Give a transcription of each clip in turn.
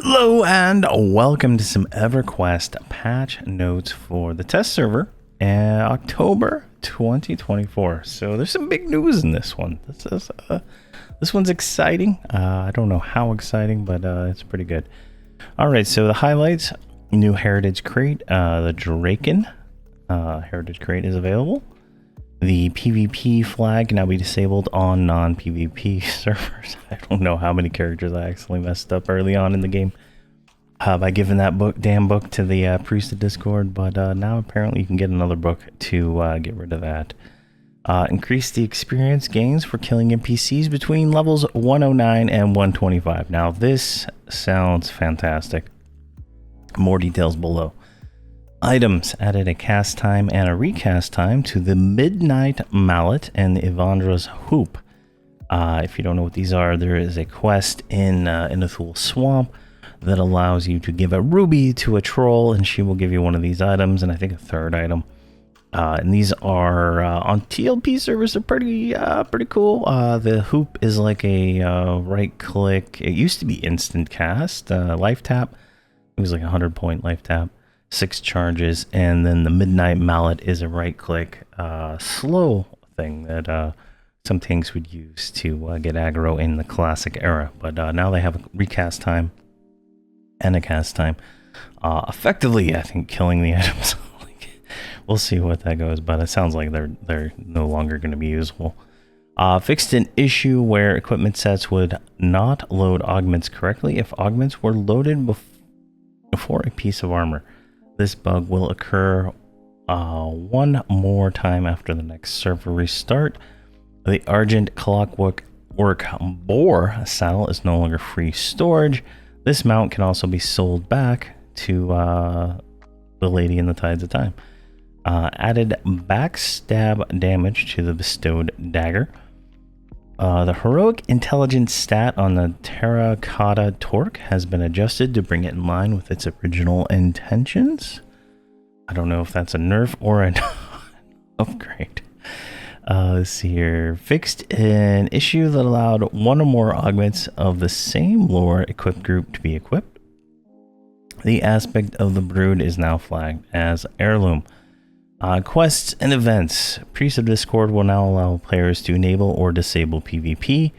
Hello and welcome to some Everquest patch notes for the test server in October 2024. So there's some big news in this one. This one's exciting. I don't know how exciting, but it's pretty good. All right, so the highlights: new heritage crate, the Draken heritage crate is available. The PvP flag can now be disabled on non-PvP servers. I don't know how many characters I accidentally messed up early on in the game by giving that damn book to the priest of Discord, but now apparently you can get another book to get rid of that. Increase the experience gains for killing NPCs between levels 109 and 125. Now this sounds fantastic. More details below. Items: added a cast time and a recast time to the Midnight Mallet and the Ivandra's Hoop. If you don't know what these are, there is a quest in the Thule Swamp that allows you to give a ruby to a troll, and she will give you one of these items, and I think a third item. And these are on TLP servers. They're pretty cool. The hoop is like a right click. It used to be instant cast, life tap. It was like 100-point life tap. 6 charges, and then the Midnight Mallet is a right-click slow thing that some tanks would use to get aggro in the classic era. But now they have a recast time and a cast time. Effectively, I think killing the items. We'll see what that goes, but it sounds like they're no longer going to be usable. Fixed an issue where equipment sets would not load augments correctly if augments were loaded before a piece of armor. This bug will occur one more time after the next server restart. The Argent Clockwork Boar saddle is no longer free storage. This mount can also be sold back to the Lady in the Tides of Time. Added backstab damage to the bestowed dagger. The heroic intelligence stat on the Terracotta Torque has been adjusted to bring it in line with its original intentions. I don't know if that's a nerf or an upgrade. Let's see here. Fixed an issue that allowed one or more augments of the same lore equipped group to be equipped. The aspect of the brood is now flagged as heirloom. Quests and events. Priest of Discord will now allow players to enable or disable PvP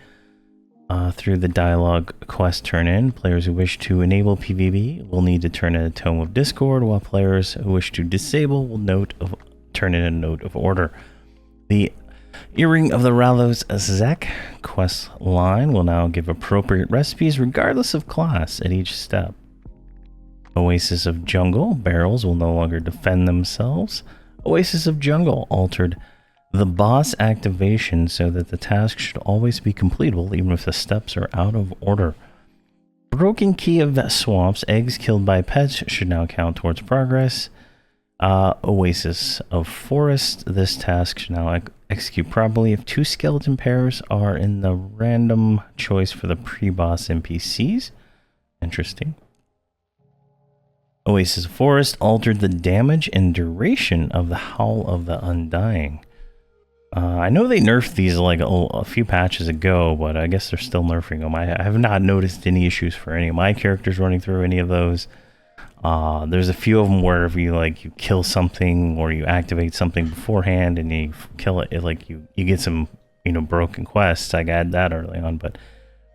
through the dialogue quest turn-in. Players who wish to enable PvP will need to turn in a Tome of Discord, while players who wish to disable will turn in a Note of Order. The Earring of the Ralos Zek quest line will now give appropriate recipes regardless of class at each step. Oasis of Jungle. Barrels will no longer defend themselves. Oasis of Jungle altered the boss activation so that the task should always be completable even if the steps are out of order. Broken Key of Swamps. Eggs killed by pets should now count towards progress. Oasis of Forest. This task should now execute properly if 2 skeleton pairs are in the random choice for the pre-boss NPCs. Interesting. Oasis Forest altered the damage and duration of the Howl of the Undying. I know they nerfed these like a few patches ago, but I guess they're still nerfing them. I have not noticed any issues for any of my characters running through any of those. There's a few of them where if you kill something or you activate something beforehand and you kill it, you get some broken quests. I got that early on, but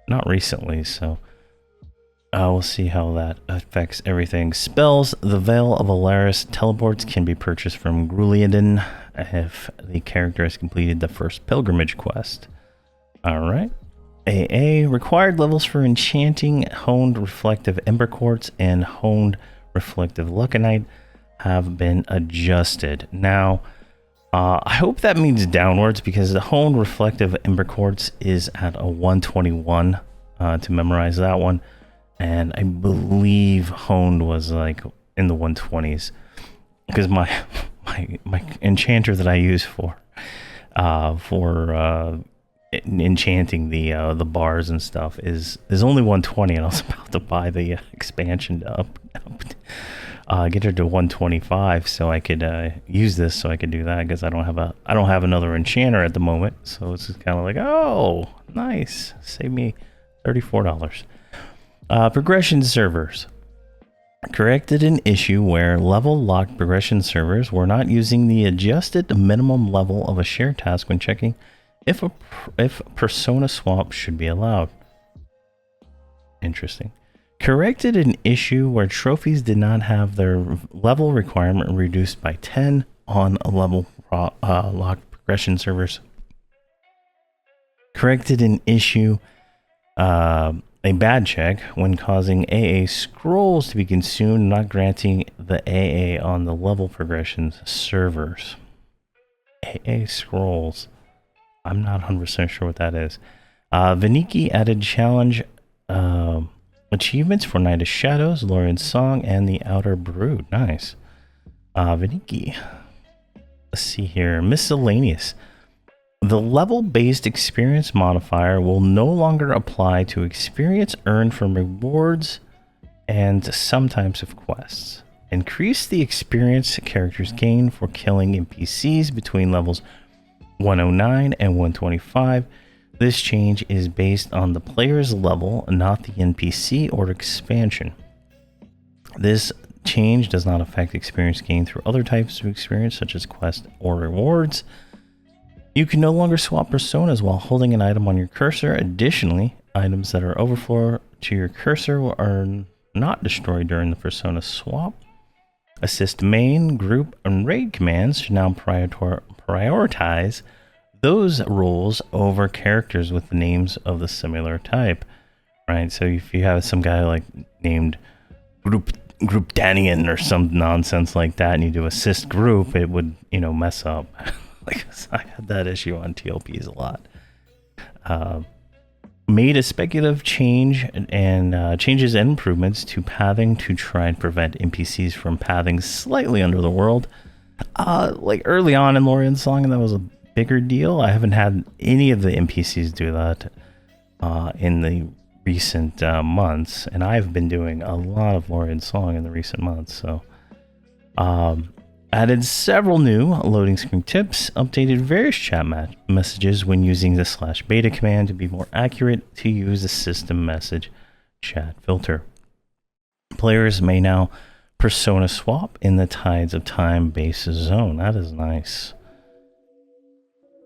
not recently, so we'll see how that affects everything. Spells. The Veil of Alaris teleports can be purchased from Gruliaden if the character has completed the first pilgrimage quest. Alright. AA. Required levels for enchanting Honed Reflective Ember Quartz and Honed Reflective Lucanite have been adjusted. Now, I hope that means downwards, because the Honed Reflective Ember Quartz is at a 121 to memorize that one. And I believe Honed was like in the 120s, because my enchanter that I use for enchanting the bars and stuff is only 120, and I was about to buy the expansion to get her to 125 so I could use this, so I could do that, because I don't have another enchanter at the moment. So it's just kind of like, oh, nice, save me $34. Progression servers corrected an issue where level locked progression servers were not using the adjusted minimum level of a shared task when checking if persona swap should be allowed. Interesting. Corrected an issue where trophies did not have their level requirement reduced by 10 on a level locked progression servers. Corrected an issue, a bad check when causing AA scrolls to be consumed, not granting the AA on the level progression servers. AA scrolls. I'm not 100% sure what that is. Vaniki added challenge achievements for Night of Shadows, Lorian's Song, and the Outer Brood. Nice. Vaniki. Let's see here. Miscellaneous. The level-based experience modifier will no longer apply to experience earned from rewards and some types of quests. Increase the experience characters gain for killing NPCs between levels 109 and 125. This change is based on the player's level, not the NPC or expansion. This change does not affect experience gained through other types of experience, such as quests or rewards. You can no longer swap personas while holding an item on your cursor. Additionally, items that are overflow to your cursor are not destroyed during the persona swap. Assist main, group, and raid commands should now prioritize those roles over characters with the names of the similar type, right? So if you have some guy like named Group Danian or some nonsense like that, and you do assist group, it would, mess up. Like I had that issue on TLPs a lot. Made a speculative change and changes and improvements to pathing to try and prevent NPCs from pathing slightly under the world. Like early on in Lorian's Song, that was a bigger deal. I haven't had any of the NPCs do that in the recent months, and I've been doing a lot of Lorian's Song in the recent months. So, added several new loading screen tips, updated various chat messages when using the /beta command to be more accurate to use the system message chat filter. Players may now persona swap in the Tides of Time base zone. That is nice.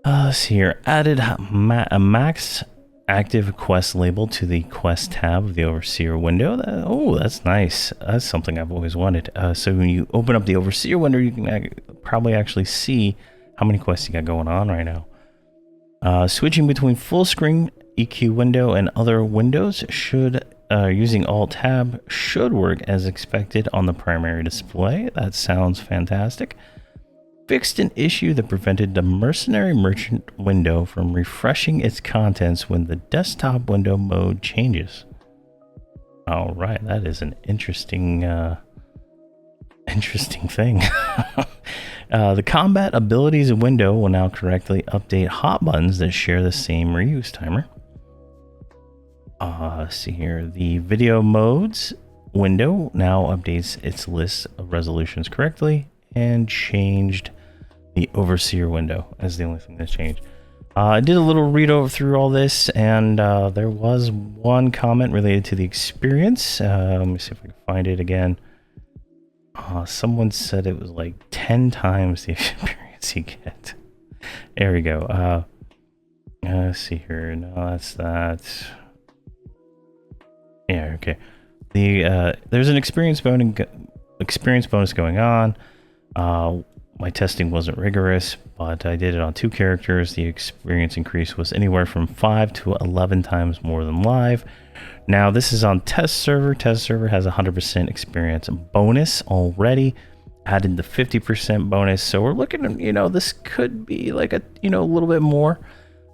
Let's see here. Added a max active quest label to the quest tab of the Overseer window. That's nice. That's something I've always wanted. So when you open up the Overseer window, you can probably actually see how many quests you got going on right now. Switching between full screen EQ window and other windows should using Alt Tab should work as expected on the primary display. That sounds fantastic. Fixed an issue that prevented the Mercenary Merchant window from refreshing its contents when the desktop window mode changes. All right, that is an interesting thing. The combat abilities window will now correctly update hot buttons that share the same reuse timer. Let's see here. The video modes window now updates its list of resolutions correctly and changed the Overseer window as the only thing that's changed. I did a little read over through all this, and there was one comment related to the experience. Let me see if I can find it again. Someone said it was like 10 times the experience you get. There we go. Let's see here. No, that's that. Yeah, okay. There's an experience bonus going on. My testing wasn't rigorous, but I did it on 2 characters. The experience increase was anywhere from 5 to 11 times more than live. Now, this is on test server. Test server has 100% experience bonus already. Added the 50% bonus. So we're looking at, this could be like a little bit more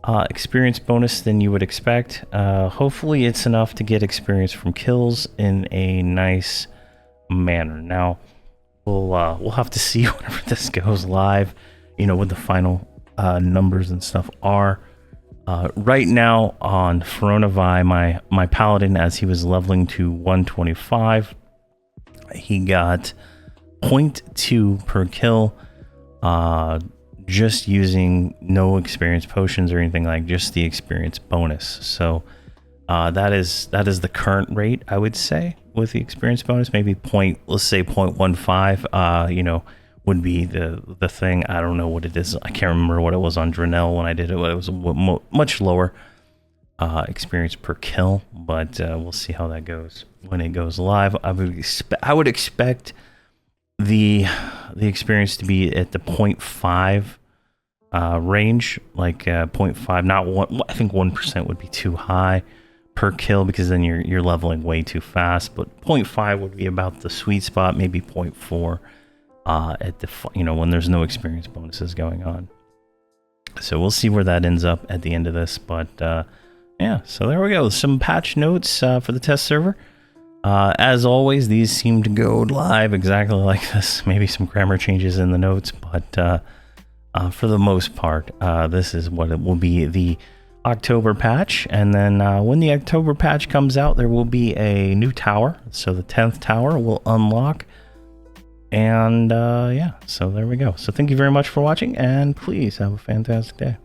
experience bonus than you would expect. Hopefully it's enough to get experience from kills in a nice manner. Now, we'll have to see whenever this goes live, what the final numbers and stuff are. Right now on Feronavi, my paladin, as he was leveling to 125, he got 0.2 per kill, just using no experience potions or anything, like just the experience bonus. So That is the current rate, I would say, with the experience bonus. Maybe let's say 0.15, would be the thing. I don't know what it is. I can't remember what it was on Drenell when I did it. It was much lower experience per kill, but we'll see how that goes when it goes live. I would expect the experience to be at the 0.5 range, like 0.5, not 1. I think 1% would be too high per kill, because then you're leveling way too fast. But 0.5 would be about the sweet spot. Maybe 0.4 at the when there's no experience bonuses going on. So we'll see where that ends up at the end of this. But yeah, so there we go. Some patch notes for the test server. As always, these seem to go live exactly like this. Maybe some grammar changes in the notes, but for the most part, this is what it will be, the October patch. And then when the October patch comes out, there will be a new tower. So the 10th tower will unlock. And yeah, so there we go. So thank you very much for watching, and please have a fantastic day.